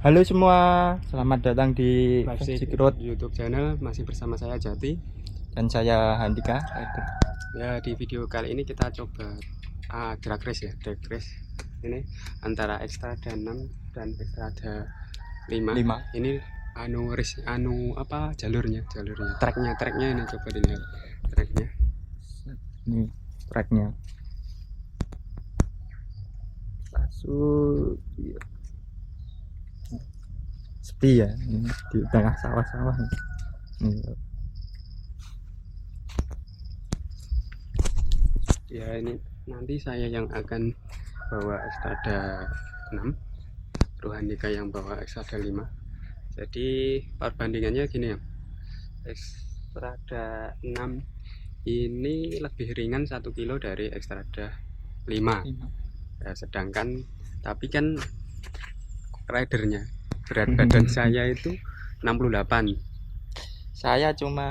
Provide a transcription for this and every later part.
Halo semua, selamat datang di Basic Road YouTube channel, masih bersama saya Jati. dan saya Handika. Ya, di video kali ini kita coba drag race ya, drag race ini antara Xstrada 6 dan Xstrada 5. 5. Ini race jalurnya, tracknya ini coba dilihat tracknya. Ini tracknya. Langsung sepi ya, ini di tengah sawah-sawah. Ya, ini nanti saya yang akan bawa Xstrada 6, Handika yang bawa Xstrada 5. Jadi perbandingannya gini ya, Xstrada 6 ini lebih ringan 1 kilo dari Xstrada 5. Ya, sedangkan tapi kan ridernya berat badan saya itu 68, saya cuma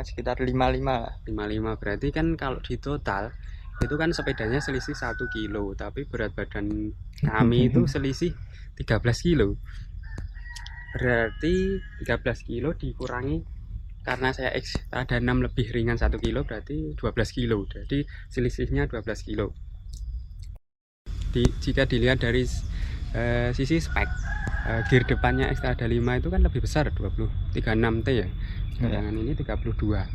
sekitar 55 lah. 55, berarti kan kalau di total itu kan sepedanya selisih 1 kilo, tapi berat badan kami itu selisih 13 kilo. Berarti 13 kilo dikurangi, karena saya Xstrada 6 lebih ringan 1 kilo, berarti 12 kilo. Jadi selisihnya 12 kilo. Jika dilihat dari sisi spek, gear depannya Xstrada 5 itu kan lebih besar, 36T ya. Sedangkan ini 32.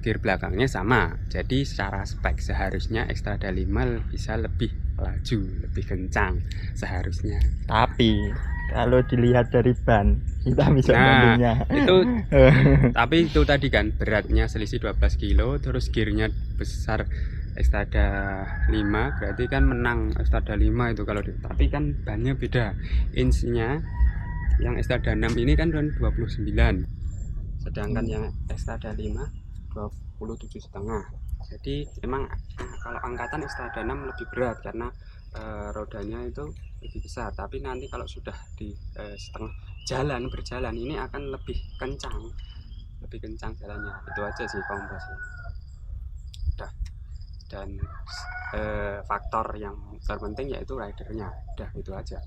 Gear belakangnya sama, jadi secara spek seharusnya Xstrada 5 bisa lebih laju, lebih kencang seharusnya. Tapi kalau dilihat dari ban, kita bisa bandingnya. Itu tapi itu tadi kan beratnya selisih 12 kilo, terus gearnya besar Xstrada 5, berarti kan menang Xstrada 5 itu kalau tapi kan bannya beda. Inchnya yang Xstrada 6 ini kan 29, sedangkan yang Xstrada 5 27,5. Jadi emang kalau angkatan Xstrada 6 lebih berat karena rodanya itu lebih besar, tapi nanti kalau sudah di setengah berjalan ini akan lebih kencang jalannya. Itu aja sih komposnya. Udah. Dan faktor yang terpenting yaitu ridernya, udah itu aja.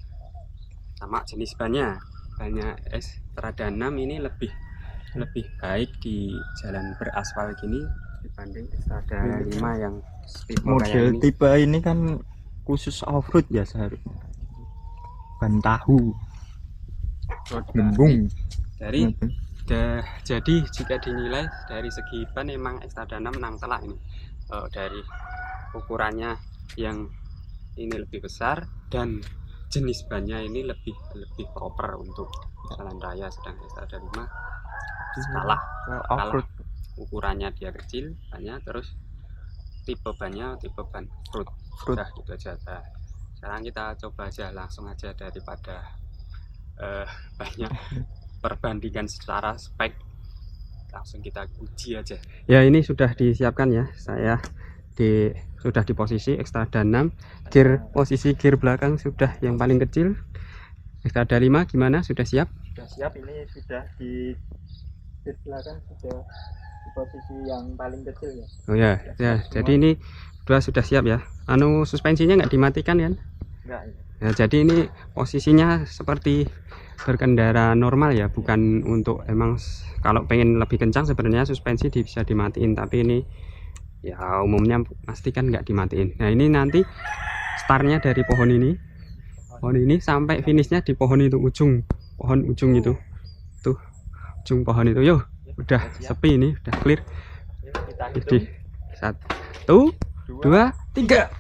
Sama jenis bannya Xstrada 6 ini lebih baik di jalan beraspal gini dibanding Xstrada 5 yang model tipe ini kan khusus off-road ya seharusnya. Ban tahu gembung dari jadi jika dinilai dari segi ban emang Xstrada 6 menang telak ini. Dari ukurannya yang ini lebih besar dan jenis bannya ini lebih proper untuk jalan raya, sedangkan Xstrada 5 kalah ukurannya dia kecil banyak, terus tipe ban fruit. Udah gitu aja. Nah, sekarang kita coba aja langsung aja daripada banyak perbandingan secara spek, langsung kita uji aja. Ya, ini sudah disiapkan ya, saya sudah di posisi Xstrada 6, posisi gear belakang sudah yang paling kecil. Xstrada 5 gimana, sudah siap? Sudah siap, ini sudah di gear belakang sudah di posisi yang paling kecil ya. Oh ya, jadi ini sudah siap ya. Suspensinya nggak dimatikan kan? Enggak. Ya, jadi ini posisinya seperti berkendara normal ya, bukan untuk emang kalau pengen lebih kencang sebenarnya suspensi bisa dimatiin, tapi ini ya umumnya pasti kan nggak dimatiin. Nah, ini nanti startnya dari pohon ini sampai finishnya di pohon itu, ujung itu tuh, ujung pohon itu. Yo, udah sepi ini, udah clear. Jadi 1, 2, 3.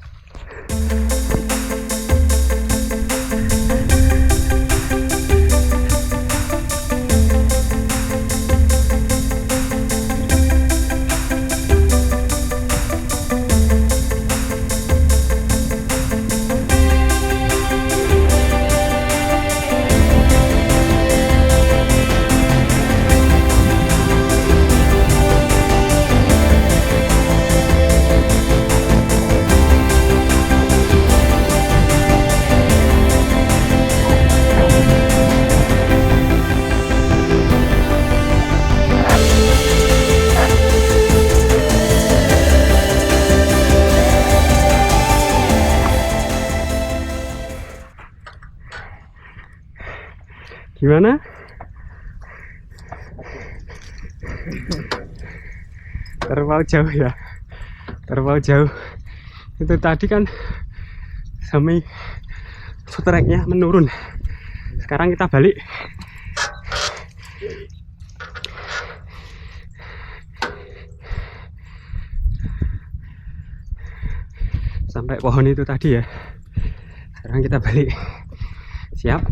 Gimana? Terlalu jauh ya, terlalu jauh. Itu tadi kan semi tracknya menurun. Sekarang kita balik. Sampai pohon itu tadi ya. Sekarang kita balik. Siap?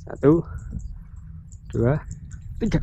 1, 2, 3.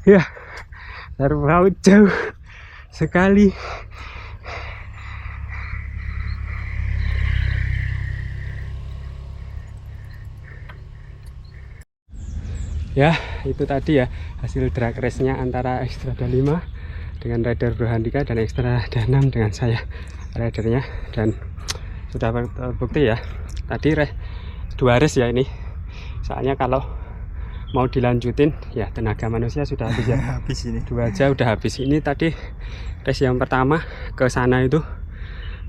Ya, terlalu jauh sekali. Ya, itu tadi ya hasil drag race-nya antara Xstrada 5 dengan rider Bro Handika dan Xstrada 6 dengan saya ridernya, dan sudah terbukti ya. Tadi 2 race ya ini. Soalnya kalau mau dilanjutin ya tenaga manusia sudah habis ya. Habis ini. 2 aja udah habis. Ini tadi race yang pertama ke sana itu.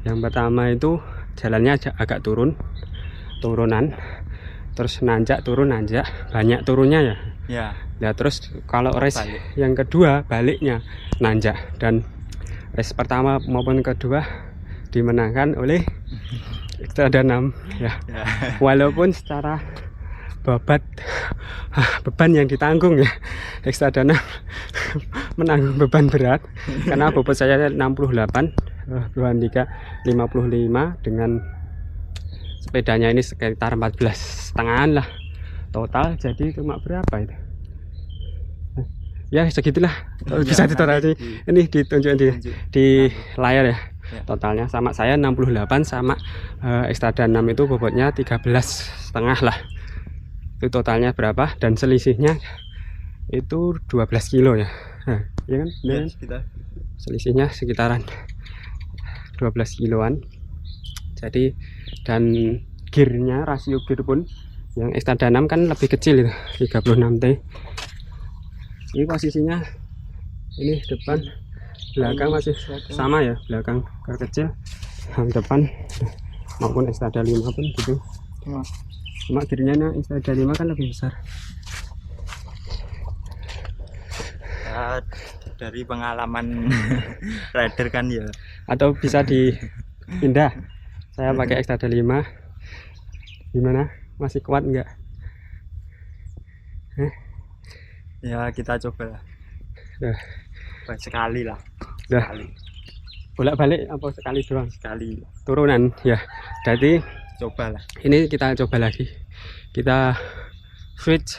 Yang pertama itu jalannya agak turunan. Terus nanjak turun nanjak, banyak turunnya ya. Ya. Ya terus kalau race yang kedua baliknya nanjak, dan race pertama maupun kedua dimenangkan oleh Xstrada 6 ya. Walaupun secara beban yang ditanggung ya, Xstrada 6 menanggung beban berat karena bobot saya 68, Bro Handika 55, dengan sepedanya ini sekitar 14,5 lah total. Jadi cuma berapa itu ya, segitulah bisa ditotal ini ditunjukin di layar ya. Totalnya sama saya 68, sama Xstrada 6 itu bobotnya 13,5 lah. Itu totalnya berapa, dan selisihnya itu 12 kilo ya. Nah, ya kan? Ya, selisihnya sekitaran 12 kiloan. Jadi, dan gearnya, rasio gear pun yang Xstrada 6 kan lebih kecil itu, 36T. Ini posisinya ini depan belakang masih sama ya, belakang kecil, yang depan maupun Xstrada 5 pun gitu. Cuma gearnya Xstrada 5 kan lebih besar. Ya, dari pengalaman rider kan ya. Atau bisa dipindah. Saya pakai Xstrada 5. Gimana? Masih kuat enggak? Ya kita coba lah. Sekali lah. Sekali. Bolak-balik apa sekali doang? Sekali. Turunan ya. Jadi cobalah. Ini kita coba lagi. Kita switch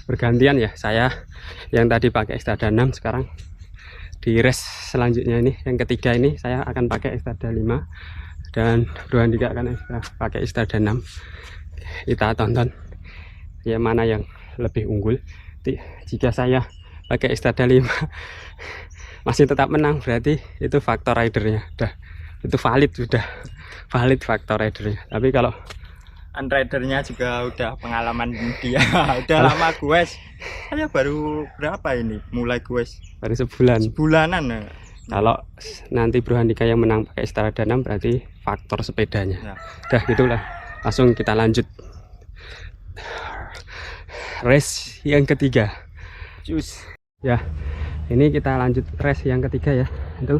bergantian ya. Saya yang tadi pakai Xstrada 6, sekarang di race selanjutnya ini yang ketiga ini saya akan pakai Xstrada 5, dan Bro Handika akan pakai Xstrada 6. Kita tonton ya mana yang lebih unggul. Jika saya pakai Xstrada 5 masih tetap menang, berarti itu faktor ridernya itu sudah valid faktor ridernya. Tapi kalau ridernya juga udah pengalaman dia udah lama guys. Saya baru berapa ini mulai guys, baru sebulanan ya. Kalau nanti Bro Handika yang menang pakai Xstrada 6 berarti faktor sepedanya ya. Udah gitulah, langsung kita lanjut race yang ketiga. Ya, ini kita lanjut race yang ketiga ya. Itu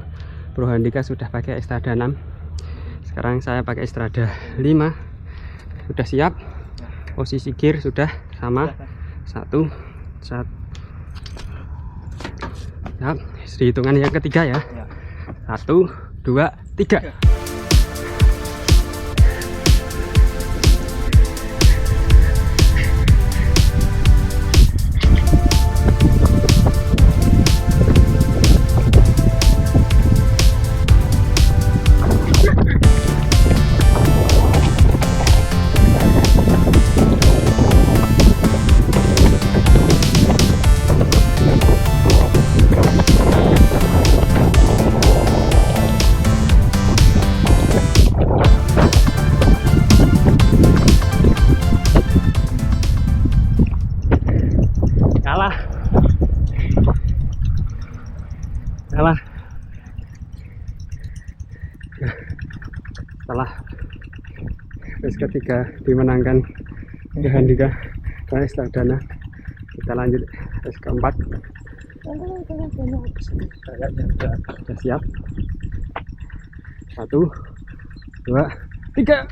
Bro Handika sudah pakai Xstrada 6, sekarang saya pakai Xstrada 5. Sudah siap, posisi gear sudah sama, satu. Siap, hitungan yang ketiga ya. 1, 2, 3. Kalah. Setelah race ketiga dimenangkan oleh Handika dan Estradana, kita lanjut race keempat. Sudah siap? 1, 2, 3.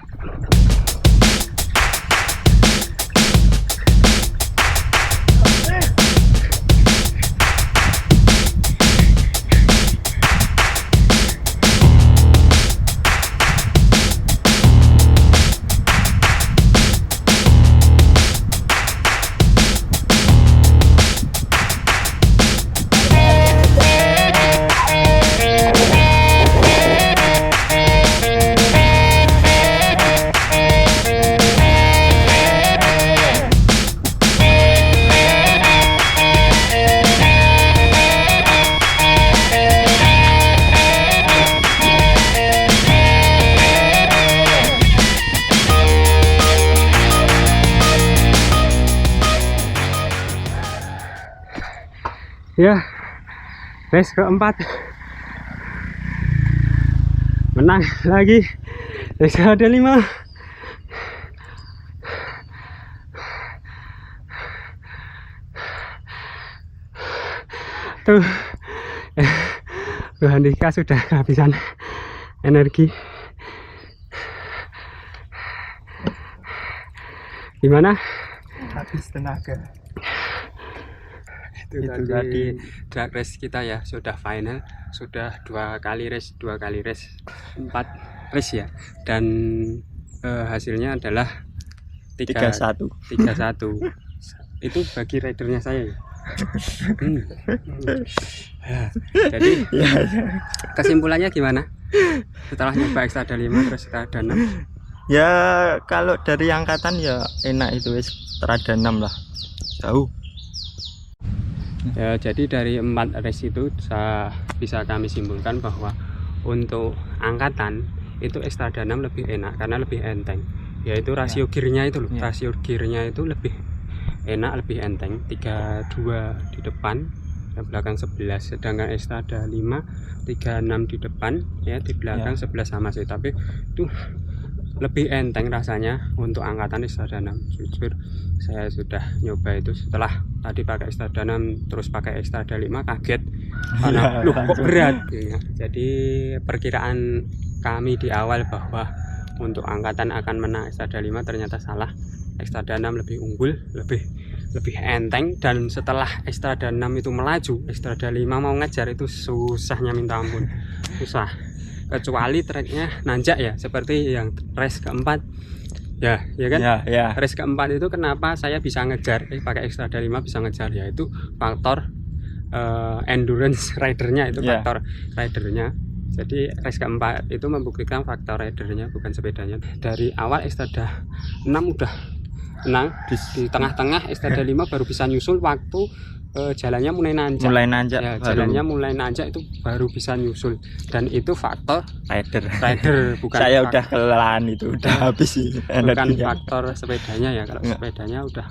Ya, race keempat menang lagi. Race ada 5. Tuh, Bu Handika sudah kehabisan energi. Gimana? Habis tenaga. Itu tadi drag race kita ya, sudah final, sudah 2 kali race 4 race ya, dan hasilnya adalah 3-1. Itu bagi ridernya saya ya. Jadi kesimpulannya gimana setelah nyoba Xtrada 5 terus Xtrada 6? Ya kalau dari angkatan ya enak itu Xtrada 6 lah, jauh. Ya, jadi dari 4 race itu bisa kami simpulkan bahwa untuk angkatan itu Xtrada 6 lebih enak karena lebih enteng, yaitu rasio gearnya itu loh, rasio gearnya itu lebih enak, lebih enteng. 32 di depan, di belakang 11, sedangkan Xtrada 5 36 di depan ya, di belakang 11 sama sih, tapi itu lebih enteng rasanya untuk angkatan Xtrada 6. Jujur saya sudah nyoba itu, setelah tadi pakai Xtrada 6 terus pakai Xtrada 5 kaget karena loh kok berat ya. Jadi perkiraan kami di awal bahwa untuk angkatan akan menang Xtrada 5 ternyata salah. Xtrada 6 lebih unggul, lebih enteng, dan setelah Xtrada 6 itu melaju, Xtrada 5 mau ngejar itu susahnya minta ampun. Susah. Kecuali treknya nanjak ya, seperti yang race keempat ya kan, race keempat itu kenapa saya bisa ngejar pakai Xtrada 5 bisa ngejar, yaitu faktor endurance ridernya, itu faktor ridernya. Jadi race keempat itu membuktikan faktor ridernya, bukan sepedanya. Dari awal Xtrada 6 udah menang, di tengah-tengah Xtrada 5 baru bisa nyusul waktu jalannya mulai nanjak ya, jalannya mulai nanjak itu baru bisa nyusul, dan itu faktor rider bukan saya udah kelelahan, itu udah habis sih bukan energinya. Faktor sepedanya ya. Kalau sepedanya udah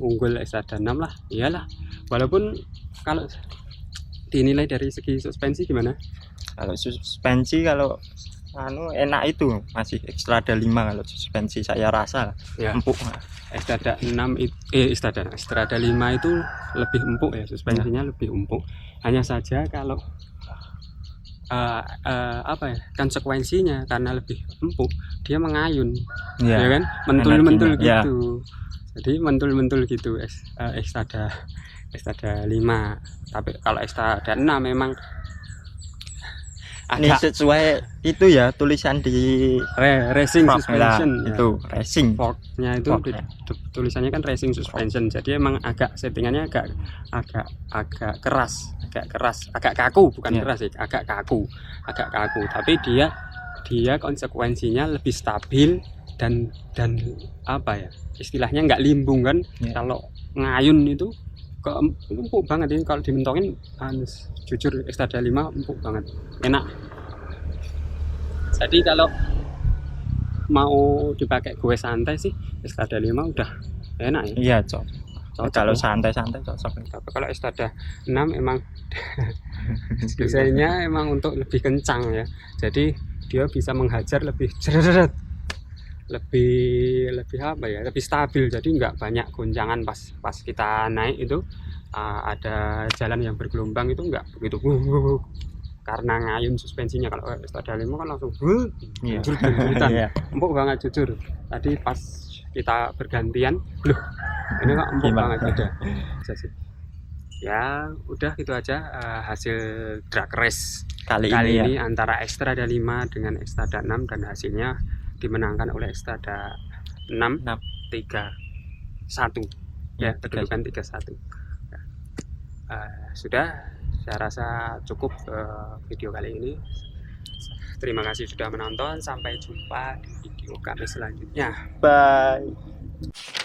unggul Xtrada 6 lah, iyalah. Walaupun kalau dinilai dari segi suspensi gimana? Kalau suspensi, kalau enak itu masih Xtrada 5 kalau suspensi saya rasa ya. Empuk. Xtrada 6 Xtrada 5 itu lebih empuk ya, suspensinya lebih empuk. Hanya saja kalau konsekuensinya karena lebih empuk dia mengayun ya kan, mentul-mentul gitu. Jadi mentul-mentul gitu Xtrada 5. Tapi kalau Xtrada 6 memang Ini agak sesuai itu ya tulisan di racing fork lah, suspension ya. itu racing. Forknya itu Forknya. tulisannya kan racing suspension, jadi emang agak settingannya agak keras, agak kaku, bukan Iya. keras sih, agak kaku, tapi dia konsekuensinya lebih stabil dan apa ya istilahnya nggak limbung kan. Iya. Kalau ngayun itu empuk banget ini, kalau dimentongin jujur Xtrada 5 empuk banget, enak. Jadi kalau mau dipakai gue santai sih Xtrada 5 udah enak ya. Iya, cocok. Cocok Kalau ya. santai-santai cocok. Tapi kalau Xtrada 6 emang desainnya emang untuk lebih kencang ya, jadi dia bisa menghajar lebih ceret, lebih apa ya, lebih stabil, jadi nggak banyak goncangan pas kita naik itu. Ada jalan yang bergelombang itu nggak begitu karena ngayun suspensinya. Kalau Xtrada 5 kan langsung Iya. jujur-jujuran. Iya. Empuk banget jujur. Tadi pas kita bergantian, loh ini kok empuk Gimana? banget udah. Ya udah gitu aja hasil drag race Kali ini ini ya. antara Xtrada 5 dengan Xtrada 6, dan hasilnya dimenangkan oleh Xtrada 6 3-1 ya, kedudukan 3-1. Sudah, saya rasa cukup video kali ini. Terima kasih sudah menonton, sampai jumpa di video kami selanjutnya. Bye.